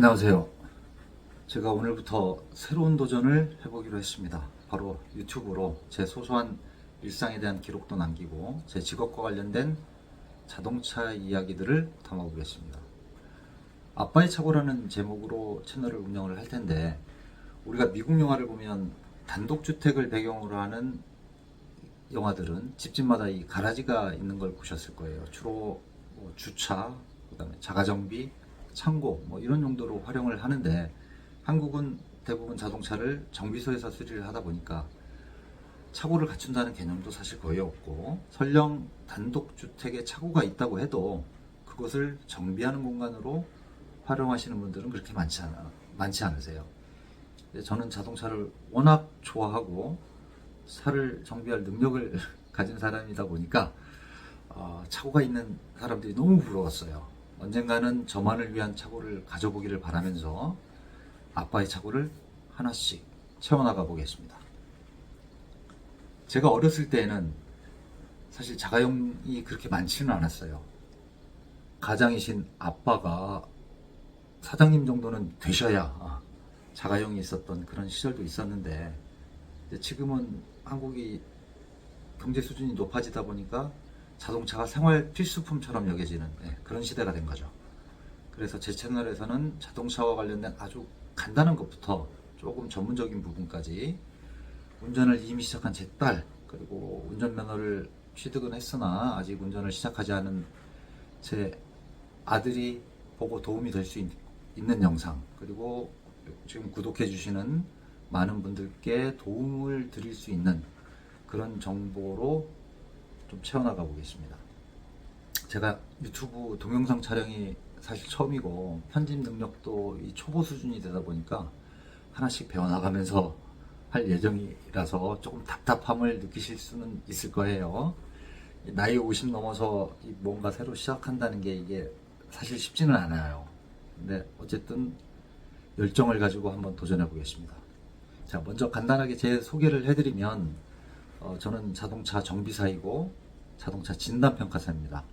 안녕하세요. 제가 오늘부터 새로운 도전을 해보기로 했습니다. 바로 유튜브로 제 소소한 일상에 대한 기록도 남기고 제 직업과 관련된 자동차 이야기들을 담아보겠습니다. 아빠의 차고라는 제목으로 채널을 운영을 할 텐데, 우리가 미국 영화를 보면 단독주택을 배경으로 하는 영화들은 집집마다 이 가라지가 있는 걸 보셨을 거예요. 주로 주차, 그다음에 자가정비, 창고 이런 용도로 활용을 하는데, 한국은 대부분 자동차를 정비소에서 수리를 하다 보니까 차고를 갖춘다는 개념도 사실 거의 없고, 설령 단독주택에 차고가 있다고 해도 그것을 정비하는 공간으로 활용하시는 분들은 그렇게 많지 않으세요. 저는 자동차를 워낙 좋아하고 차를 정비할 능력을 가진 사람이다 보니까 차고가 있는 사람들이 너무 부러웠어요. 언젠가는 저만을 위한 차고를 가져보기를 바라면서 아빠의 차고를 하나씩 채워나가 보겠습니다. 제가 어렸을 때에는 사실 자가용이 그렇게 많지는 않았어요. 가장이신 아빠가 사장님 정도는 되셔야 자가용이 있었던 그런 시절도 있었는데, 지금은 한국이 경제 수준이 높아지다 보니까 자동차가 생활 필수품처럼 여겨지는 그런 시대가 된 거죠. 그래서 제 채널에서는 자동차와 관련된 아주 간단한 것부터 조금 전문적인 부분까지, 운전을 이미 시작한 제 딸, 그리고 운전면허를 취득은 했으나 아직 운전을 시작하지 않은 제 아들이 보고 도움이 될 수 있는 영상, 그리고 지금 구독해 주시는 많은 분들께 도움을 드릴 수 있는 그런 정보로 좀 채워나가 보겠습니다. 제가 유튜브 동영상 촬영이 사실 처음이고 편집 능력도 이 초보 수준이 되다 보니까 하나씩 배워나가면서 할 예정이라서 조금 답답함을 느끼실 수는 있을 거예요. 나이 50 넘어서 뭔가 새로 시작한다는 게 이게 사실 쉽지는 않아요. 근데 어쨌든 열정을 가지고 한번 도전해 보겠습니다. 자, 먼저 간단하게 제 소개를 해드리면, 저는 자동차 정비사이고 자동차 진단평가사입니다.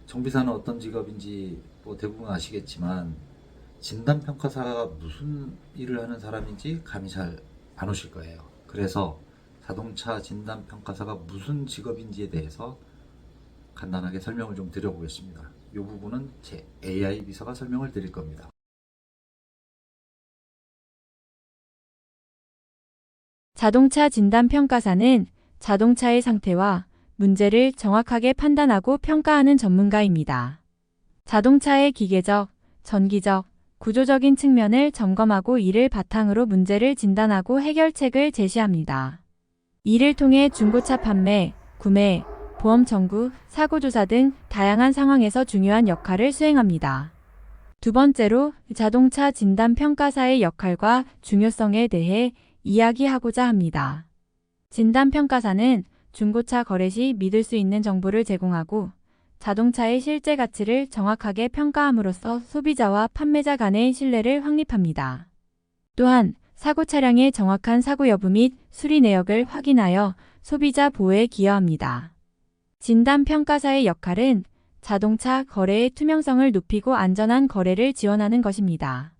정비사는 어떤 직업인지 대부분 아시겠지만, 진단평가사가 무슨 일을 하는 사람인지 감이 잘 안 오실 거예요. 그래서 자동차 진단평가사가 무슨 직업인지에 대해서 간단하게 설명을 좀 드려보겠습니다. 이 부분은 제 AI 비서가 설명을 드릴 겁니다. 자동차 진단평가사는 자동차의 상태와 문제를 정확하게 판단하고 평가하는 전문가입니다. 자동차의 기계적, 전기적, 구조적인 측면을 점검하고 이를 바탕으로 문제를 진단하고 해결책을 제시합니다. 이를 통해 중고차 판매, 구매, 보험 청구, 사고 조사 등 다양한 상황에서 중요한 역할을 수행합니다. 두 번째로, 자동차 진단평가사의 역할과 중요성에 대해 이야기하고자 합니다. 진단평가사는 중고차 거래 시 믿을 수 있는 정보를 제공하고, 자동차의 실제 가치를 정확하게 평가함으로써 소비자와 판매자 간의 신뢰를 확립합니다. 또한 사고 차량의 정확한 사고 여부 및 수리 내역을 확인하여 소비자 보호에 기여합니다. 진단평가사의 역할은 자동차 거래의 투명성을 높이고 안전한 거래를 지원하는 것입니다.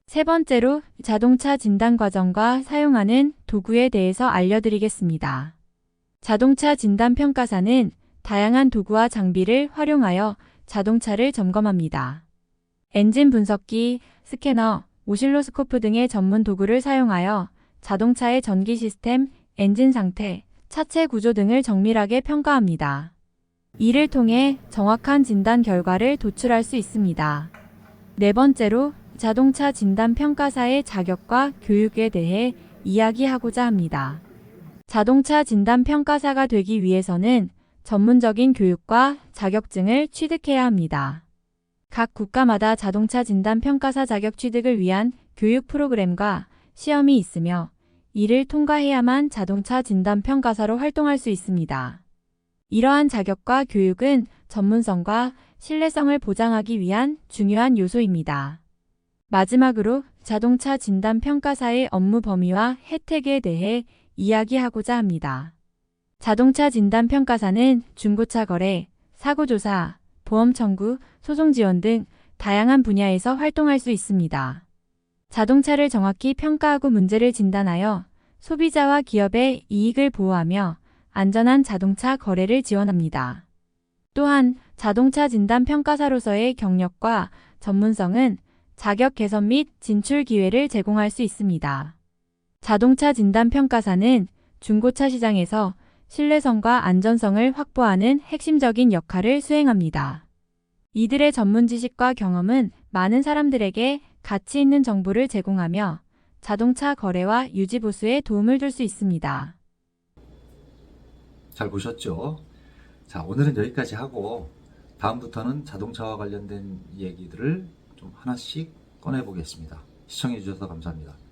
세 번째로, 자동차 진단 과정과 사용하는 도구에 대해서 알려드리겠습니다. 자동차 진단평가사는 다양한 도구와 장비를 활용하여 자동차를 점검합니다. 엔진 분석기, 스캐너, 오실로스코프 등의 전문 도구를 사용하여 자동차의 전기 시스템, 엔진 상태, 차체 구조 등을 정밀하게 평가합니다. 이를 통해 정확한 진단 결과를 도출할 수 있습니다. 네 번째로, 자동차 진단평가사의 자격과 교육에 대해 이야기하고자 합니다. 자동차 진단평가사가 되기 위해서는 전문적인 교육과 자격증을 취득해야 합니다. 각 국가마다 자동차 진단평가사 자격 취득을 위한 교육 프로그램과 시험이 있으며, 이를 통과해야만 자동차 진단평가사로 활동할 수 있습니다. 이러한 자격과 교육은 전문성과 신뢰성을 보장하기 위한 중요한 요소입니다. 마지막으로, 자동차 진단평가사의 업무 범위와 혜택에 대해 이야기하고자 합니다. 자동차 진단평가사는 중고차 거래, 사고 조사, 보험 청구, 소송 지원 등 다양한 분야에서 활동할 수 있습니다. 자동차를 정확히 평가하고 문제를 진단하여 소비자와 기업의 이익을 보호하며 안전한 자동차 거래를 지원합니다. 또한 자동차 진단 평가사로서의 경력과 전문성은 자격 개선 및 진출 기회를 제공할 수 있습니다. 자동차 진단 평가사는 중고차 시장에서 신뢰성과 안전성을 확보하는 핵심적인 역할을 수행합니다. 이들의 전문 지식과 경험은 많은 사람들에게 가치 있는 정보를 제공하며 자동차 거래와 유지 보수에 도움을 줄 수 있습니다. 잘 보셨죠? 자, 오늘은 여기까지 하고 다음부터는 자동차와 관련된 얘기들을 좀 하나씩 꺼내 보겠습니다. 시청해 주셔서 감사합니다.